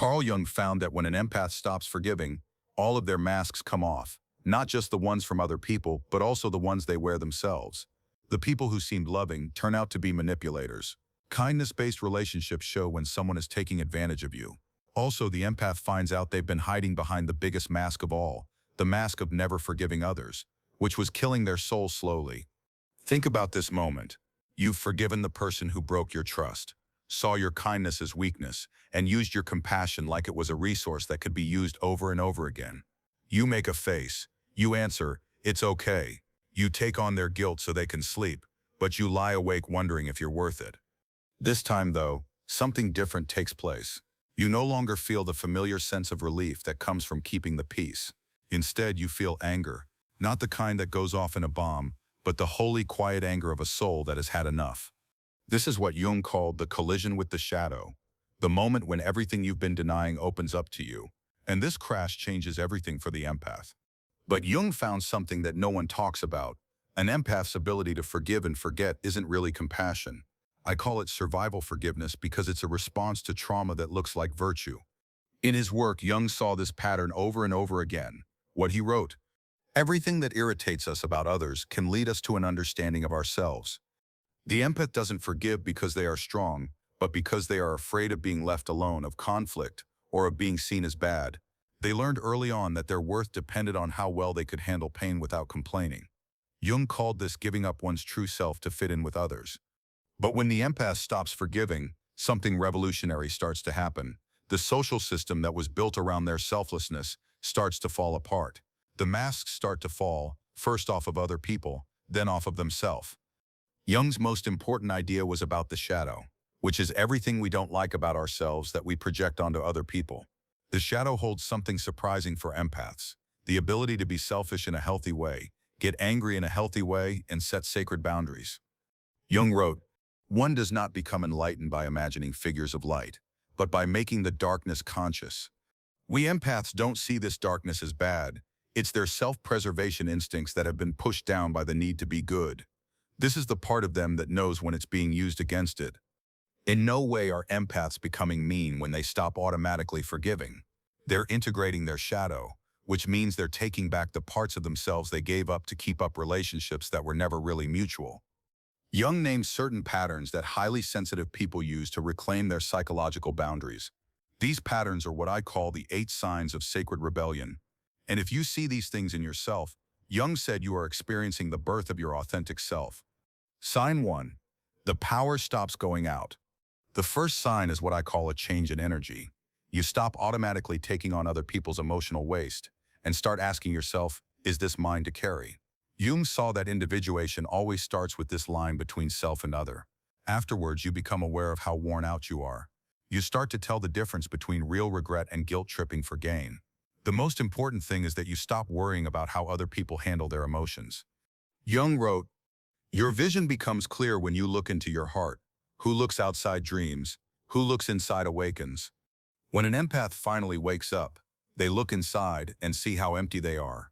Carl Jung found that when an empath stops forgiving, all of their masks come off, not just the ones from other people, but also the ones they wear themselves. The people who seemed loving turn out to be manipulators. Kindness-based relationships show when someone is taking advantage of you. Also, the empath finds out they've been hiding behind the biggest mask of all, the mask of never forgiving others, which was killing their soul slowly. Think about this moment. You've forgiven the person who broke your trust, saw your kindness as weakness, and used your compassion like it was a resource that could be used over and over again. You make a face. You answer, "It's okay." You take on their guilt so they can sleep, but you lie awake wondering if you're worth it. This time, though, something different takes place. You no longer feel the familiar sense of relief that comes from keeping the peace. Instead, you feel anger, not the kind that goes off in a bomb, but the holy, quiet anger of a soul that has had enough. This is what Jung called the collision with the shadow, the moment when everything you've been denying opens up to you. And this crash changes everything for the empath. But Jung found something that no one talks about. An empath's ability to forgive and forget isn't really compassion. I call it survival forgiveness because it's a response to trauma that looks like virtue. In his work, Jung saw this pattern over and over again. What he wrote, "Everything that irritates us about others can lead us to an understanding of ourselves." The empath doesn't forgive because they are strong, but because they are afraid of being left alone, of conflict, or of being seen as bad. They learned early on that their worth depended on how well they could handle pain without complaining. Jung called this giving up one's true self to fit in with others. But when the empath stops forgiving, something revolutionary starts to happen. The social system that was built around their selflessness starts to fall apart. The masks start to fall, first off of other people, then off of themselves. Jung's most important idea was about the shadow, which is everything we don't like about ourselves that we project onto other people. The shadow holds something surprising for empaths, the ability to be selfish in a healthy way, get angry in a healthy way, and set sacred boundaries. Jung wrote, "One does not become enlightened by imagining figures of light, but by making the darkness conscious." We empaths don't see this darkness as bad. It's their self-preservation instincts that have been pushed down by the need to be good. This is the part of them that knows when it's being used against it. In no way are empaths becoming mean when they stop automatically forgiving. They're integrating their shadow, which means they're taking back the parts of themselves they gave up to keep up relationships that were never really mutual. Jung names certain patterns that highly sensitive people use to reclaim their psychological boundaries. These patterns are what I call the 8 signs of sacred rebellion. And if you see these things in yourself, Jung said you are experiencing the birth of your authentic self. Sign 1. The power stops going out. The first sign is what I call a change in energy. You stop automatically taking on other people's emotional waste and start asking yourself, is this mine to carry? Jung saw that individuation always starts with this line between self and other. Afterwards, you become aware of how worn out you are. You start to tell the difference between real regret and guilt tripping for gain. The most important thing is that you stop worrying about how other people handle their emotions. Jung wrote, "Your vision becomes clear when you look into your heart. Who looks outside dreams? Who looks inside awakens." When an empath finally wakes up, they look inside and see how empty they are.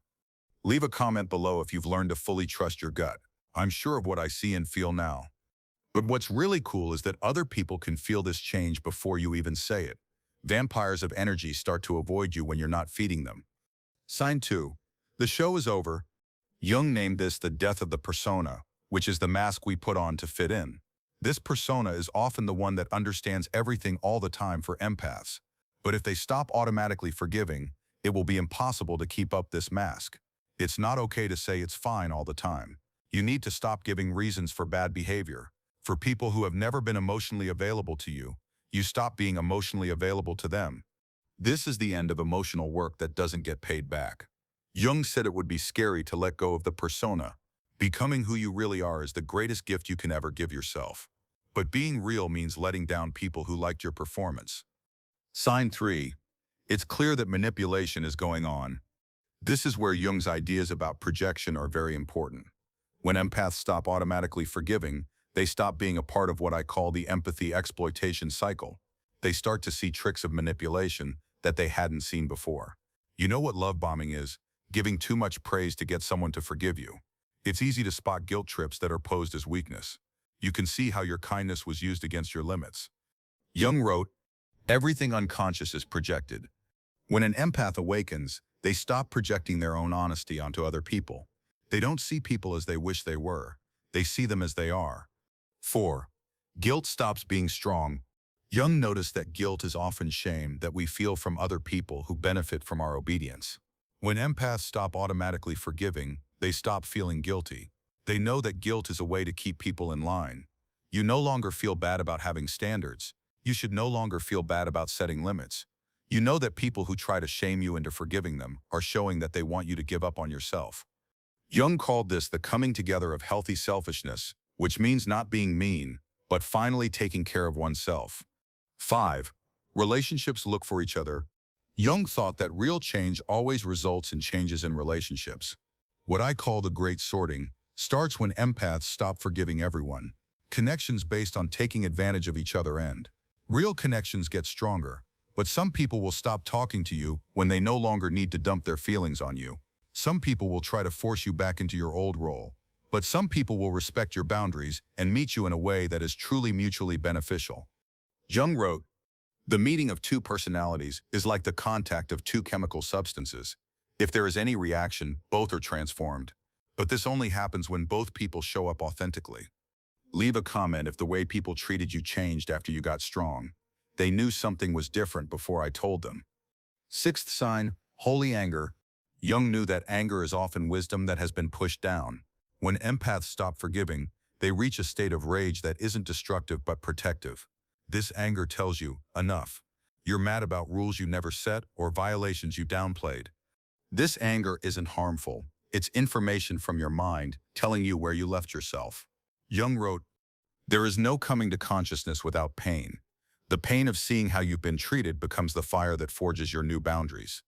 Leave a comment below if you've learned to fully trust your gut. I'm sure of what I see and feel now. But what's really cool is that other people can feel this change before you even say it. Vampires of energy start to avoid you when you're not feeding them. Sign 2. The show is over. Jung named this the death of the persona, which is the mask we put on to fit in. This persona is often the one that understands everything all the time for empaths. But if they stop automatically forgiving, it will be impossible to keep up this mask. It's not okay to say it's fine all the time. You need to stop giving reasons for bad behavior. For people who have never been emotionally available to you, you stop being emotionally available to them. This is the end of emotional work that doesn't get paid back. Jung said it would be scary to let go of the persona. Becoming who you really are is the greatest gift you can ever give yourself. But being real means letting down people who liked your performance. Sign 3. It's clear that manipulation is going on. This is where Jung's ideas about projection are very important. When empaths stop automatically forgiving, they stop being a part of what I call the empathy exploitation cycle. They start to see tricks of manipulation that they hadn't seen before. You know what love bombing is? Giving too much praise to get someone to forgive you. It's easy to spot guilt trips that are posed as weakness. You can see how your kindness was used against your limits. Jung wrote, Everything unconscious is projected. When an empath awakens, they stop projecting their own honesty onto other people. They don't see people as they wish they were. They see them as they are. 4. Guilt stops being strong. Jung noticed that guilt is often shame that we feel from other people who benefit from our obedience. When empaths stop automatically forgiving, they stop feeling guilty. They know that guilt is a way to keep people in line. You no longer feel bad about having standards. You should no longer feel bad about setting limits. You know that people who try to shame you into forgiving them are showing that they want you to give up on yourself. Jung called this the coming together of healthy selfishness, which means not being mean, but finally taking care of oneself. 5. Relationships look for each other. Jung thought that real change always results in changes in relationships. What I call the great sorting starts when empaths stop forgiving everyone. Connections based on taking advantage of each other end. Real connections get stronger, but some people will stop talking to you when they no longer need to dump their feelings on you. Some people will try to force you back into your old role, but some people will respect your boundaries and meet you in a way that is truly mutually beneficial. Jung wrote, "The meeting of two personalities is like the contact of two chemical substances. If there is any reaction, both are transformed. But this only happens when both people show up authentically." Leave a comment if the way people treated you changed after you got strong. They knew something was different before I told them. 6th sign, holy anger. Jung knew that anger is often wisdom that has been pushed down. When empaths stop forgiving, they reach a state of rage that isn't destructive but protective. This anger tells you, enough. You're mad about rules you never set or violations you downplayed. This anger isn't harmful. It's information from your mind telling you where you left yourself. Jung wrote, "There is no coming to consciousness without pain. The pain of seeing how you've been treated becomes the fire that forges your new boundaries."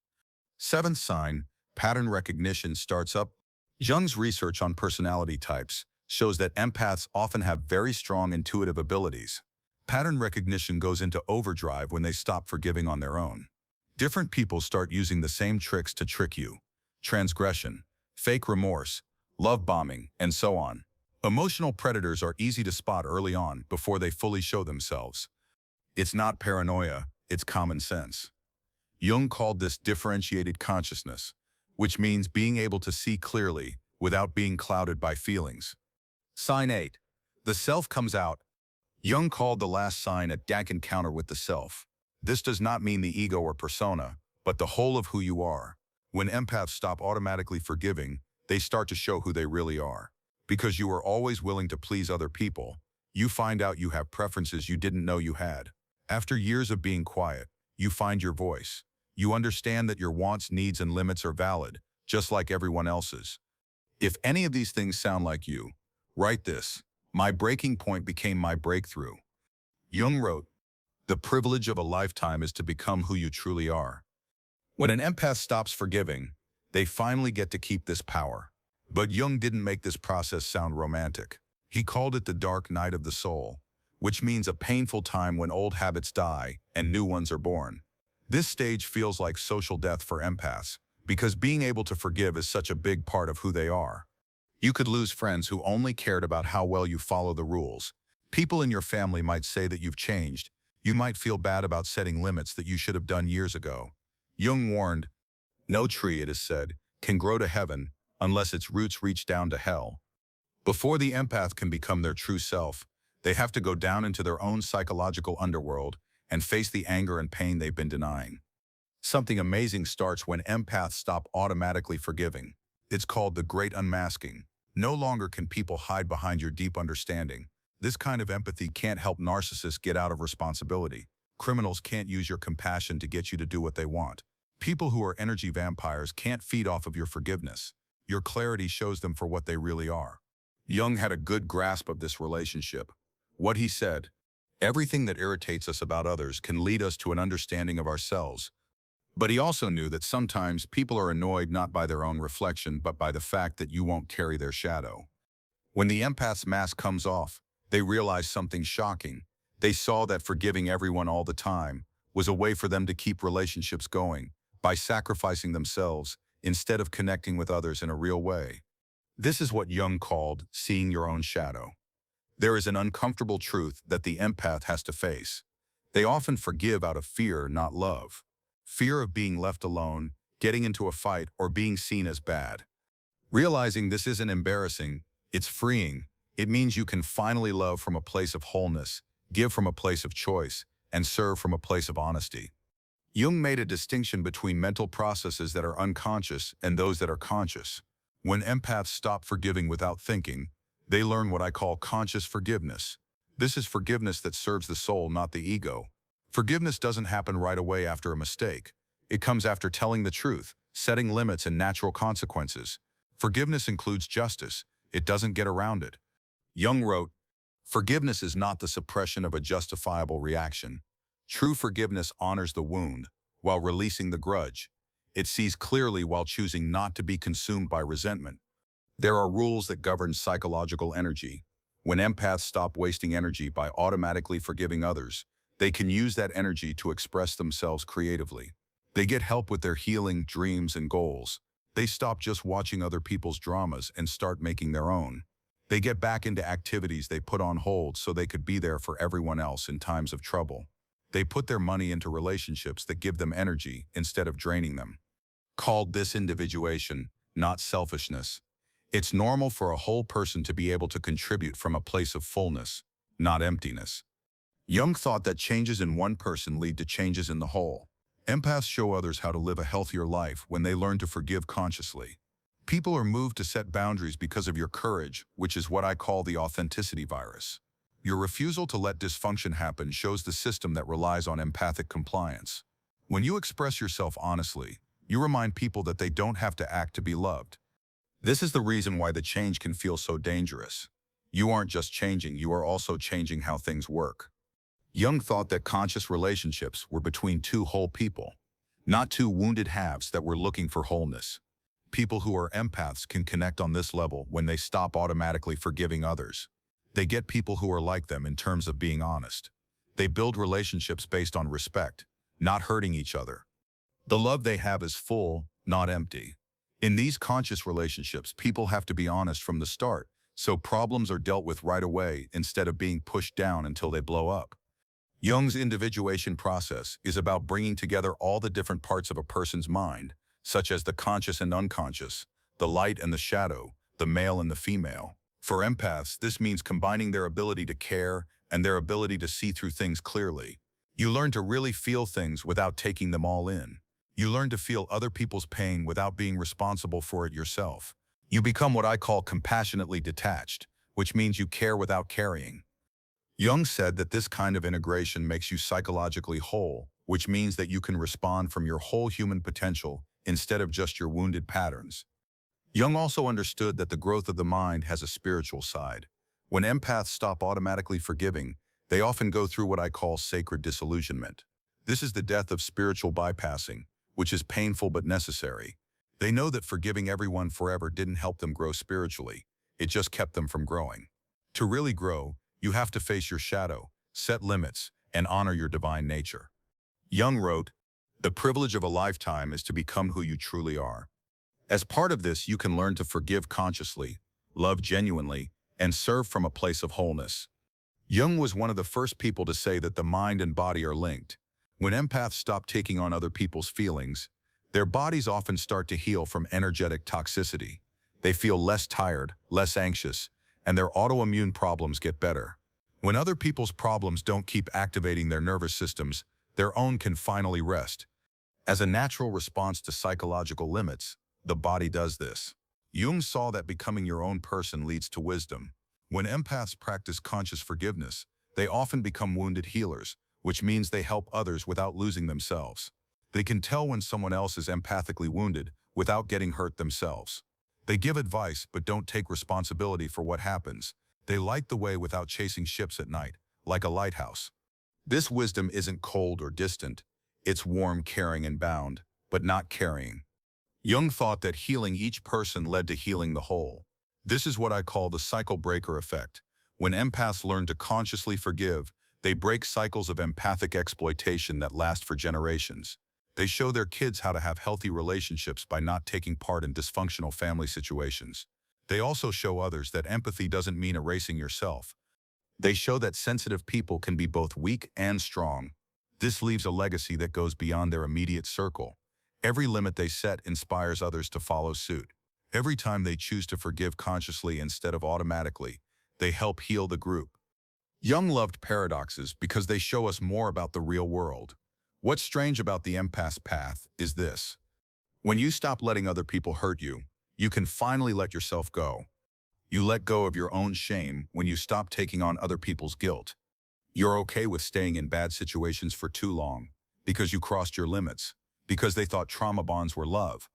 7th sign, pattern recognition starts up. Jung's research on personality types shows that empaths often have very strong intuitive abilities. Pattern recognition goes into overdrive when they stop forgiving on their own. Different people start using the same tricks to trick you. Transgression, fake remorse, love bombing, and so on. Emotional predators are easy to spot early on before they fully show themselves. It's not paranoia, it's common sense. Jung called this differentiated consciousness, which means being able to see clearly without being clouded by feelings. Sign 8. The self comes out. Jung called the last sign a dank encounter with the self. This does not mean the ego or persona, but the whole of who you are. When empaths stop automatically forgiving, they start to show who they really are. Because you are always willing to please other people, you find out you have preferences you didn't know you had. After years of being quiet, you find your voice. You understand that your wants, needs, and limits are valid, just like everyone else's. If any of these things sound like you, write this: "My breaking point became my breakthrough." Jung wrote, "The privilege of a lifetime is to become who you truly are." When an empath stops forgiving, they finally get to keep this power. But Jung didn't make this process sound romantic. He called it the dark night of the soul, which means a painful time when old habits die and new ones are born. This stage feels like social death for empaths, because being able to forgive is such a big part of who they are. You could lose friends who only cared about how well you follow the rules. People in your family might say that you've changed. You might feel bad about setting limits that you should have done years ago. Jung warned, "No tree, it is said, can grow to heaven unless its roots reach down to hell." Before the empath can become their true self, they have to go down into their own psychological underworld and face the anger and pain they've been denying. Something amazing starts when empaths stop automatically forgiving. It's called the great unmasking. No longer can people hide behind your deep understanding. This kind of empathy can't help narcissists get out of responsibility. Criminals can't use your compassion to get you to do what they want. People who are energy vampires can't feed off of your forgiveness. Your clarity shows them for what they really are. Jung had a good grasp of this relationship. What he said, "Everything that irritates us about others can lead us to an understanding of ourselves." But he also knew that sometimes people are annoyed not by their own reflection, but by the fact that you won't carry their shadow. When the empath's mask comes off, they realize something shocking. They saw that forgiving everyone all the time was a way for them to keep relationships going by sacrificing themselves instead of connecting with others in a real way. This is what Jung called seeing your own shadow. There is an uncomfortable truth that the empath has to face. They often forgive out of fear, not love. Fear of being left alone, getting into a fight, or being seen as bad. Realizing this isn't embarrassing, it's freeing. It means you can finally love from a place of wholeness, give from a place of choice, and serve from a place of honesty. Jung made a distinction between mental processes that are unconscious and those that are conscious. When empaths stop forgiving without thinking, they learn what I call conscious forgiveness. This is forgiveness that serves the soul, not the ego. Forgiveness doesn't happen right away after a mistake. It comes after telling the truth, setting limits and natural consequences. Forgiveness includes justice. It doesn't get around it. Jung wrote, "Forgiveness is not the suppression of a justifiable reaction. True forgiveness honors the wound, while releasing the grudge. It sees clearly while choosing not to be consumed by resentment." There are rules that govern psychological energy. When empaths stop wasting energy by automatically forgiving others, they can use that energy to express themselves creatively. They get help with their healing, dreams, and goals. They stop just watching other people's dramas and start making their own. They get back into activities they put on hold so they could be there for everyone else in times of trouble. They put their money into relationships that give them energy instead of draining them. Called disindividuation, not selfishness. It's normal for a whole person to be able to contribute from a place of fullness, not emptiness. Jung thought that changes in one person lead to changes in the whole. Empaths show others how to live a healthier life when they learn to forgive consciously. People are moved to set boundaries because of your courage, which is what I call the authenticity virus. Your refusal to let dysfunction happen shows the system that relies on empathic compliance. When you express yourself honestly, you remind people that they don't have to act to be loved. This is the reason why the change can feel so dangerous. You aren't just changing, you are also changing how things work. Jung thought that conscious relationships were between two whole people, not two wounded halves that were looking for wholeness. People who are empaths can connect on this level when they stop automatically forgiving others. They get people who are like them in terms of being honest. They build relationships based on respect, not hurting each other. The love they have is full, not empty. In these conscious relationships, people have to be honest from the start, so problems are dealt with right away instead of being pushed down until they blow up. Jung's individuation process is about bringing together all the different parts of a person's mind, such as the conscious and unconscious, the light and the shadow, the male and the female. For empaths, this means combining their ability to care and their ability to see through things clearly. You learn to really feel things without taking them all in. You learn to feel other people's pain without being responsible for it yourself. You become what I call compassionately detached, which means you care without carrying. Jung said that this kind of integration makes you psychologically whole, which means that you can respond from your whole human potential instead of just your wounded patterns. Jung also understood that the growth of the mind has a spiritual side. When empaths stop automatically forgiving, they often go through what I call sacred disillusionment. This is the death of spiritual bypassing, which is painful but necessary. They know that forgiving everyone forever didn't help them grow spiritually. It just kept them from growing. To really grow, you have to face your shadow, set limits, and honor your divine nature. Jung wrote, "The privilege of a lifetime is to become who you truly are." As part of this, you can learn to forgive consciously, love genuinely, and serve from a place of wholeness. Jung was one of the first people to say that the mind and body are linked. When empaths stop taking on other people's feelings, their bodies often start to heal from energetic toxicity. They feel less tired, less anxious, and their autoimmune problems get better. When other people's problems don't keep activating their nervous systems, their own can finally rest. As a natural response to psychological limits, the body does this. Jung saw that becoming your own person leads to wisdom. When empaths practice conscious forgiveness, they often become wounded healers, which means they help others without losing themselves. They can tell when someone else is empathically wounded without getting hurt themselves. They give advice but don't take responsibility for what happens. They light the way without chasing ships at night, like a lighthouse. This wisdom isn't cold or distant. It's warm, caring, and bound, but not carrying. Jung thought that healing each person led to healing the whole. This is what I call the cycle breaker effect. When empaths learn to consciously forgive, they break cycles of empathic exploitation that last for generations. They show their kids how to have healthy relationships by not taking part in dysfunctional family situations. They also show others that empathy doesn't mean erasing yourself. They show that sensitive people can be both weak and strong. This leaves a legacy that goes beyond their immediate circle. Every limit they set inspires others to follow suit. Every time they choose to forgive consciously instead of automatically, they help heal the group. Jung loved paradoxes because they show us more about the real world. What's strange about the empath's path is this. When you stop letting other people hurt you, you can finally let yourself go. You let go of your own shame when you stop taking on other people's guilt. You're okay with staying in bad situations for too long because you crossed your limits, because they thought trauma bonds were love.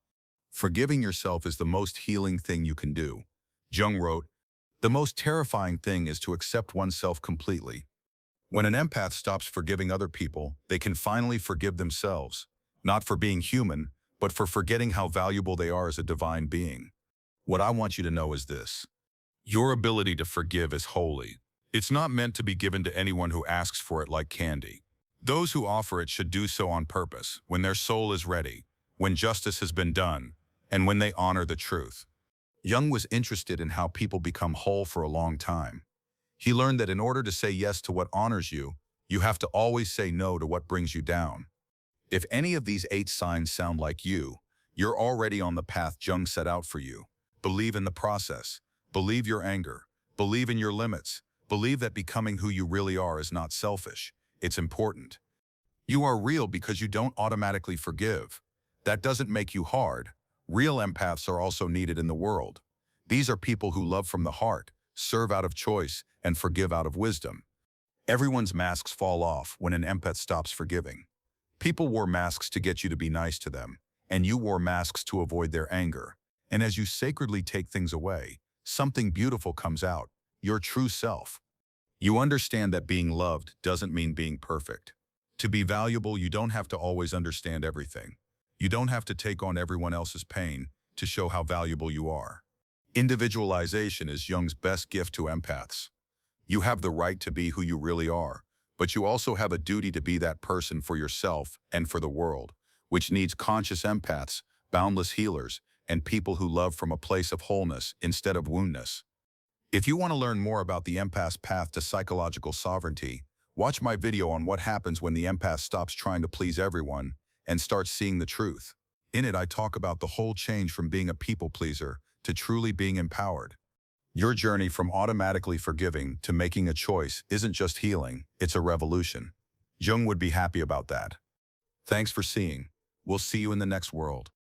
Forgiving yourself is the most healing thing you can do. Jung wrote, "The most terrifying thing is to accept oneself completely." When an empath stops forgiving other people, they can finally forgive themselves, not for being human, but for forgetting how valuable they are as a divine being. What I want you to know is this. Your ability to forgive is holy. It's not meant to be given to anyone who asks for it like candy. Those who offer it should do so on purpose, when their soul is ready, when justice has been done, and when they honor the truth. Jung was interested in how people become whole for a long time. He learned that in order to say yes to what honors you, you have to always say no to what brings you down. If any of these 8 signs sound like you, you're already on the path Jung set out for you. Believe in the process. Believe your anger. Believe in your limits. Believe that becoming who you really are is not selfish. It's important. You are real because you don't automatically forgive. That doesn't make you hard. Real empaths are also needed in the world. These are people who love from the heart, serve out of choice, and forgive out of wisdom. Everyone's masks fall off when an empath stops forgiving. People wore masks to get you to be nice to them, and you wore masks to avoid their anger. And as you sacredly take things away, something beautiful comes out, your true self. You understand that being loved doesn't mean being perfect. To be valuable, you don't have to always understand everything. You don't have to take on everyone else's pain to show how valuable you are. Individualization is Jung's best gift to empaths. You have the right to be who you really are, but you also have a duty to be that person for yourself and for the world, which needs conscious empaths, boundless healers, and people who love from a place of wholeness instead of woundness. If you want to learn more about the empath's path to psychological sovereignty, watch my video on what happens when the empath stops trying to please everyone and starts seeing the truth. In it, I talk about the whole change from being a people pleaser to truly being empowered. Your journey from automatically forgiving to making a choice isn't just healing, it's a revolution. Jung would be happy about that. Thanks for seeing. We'll see you in the next world.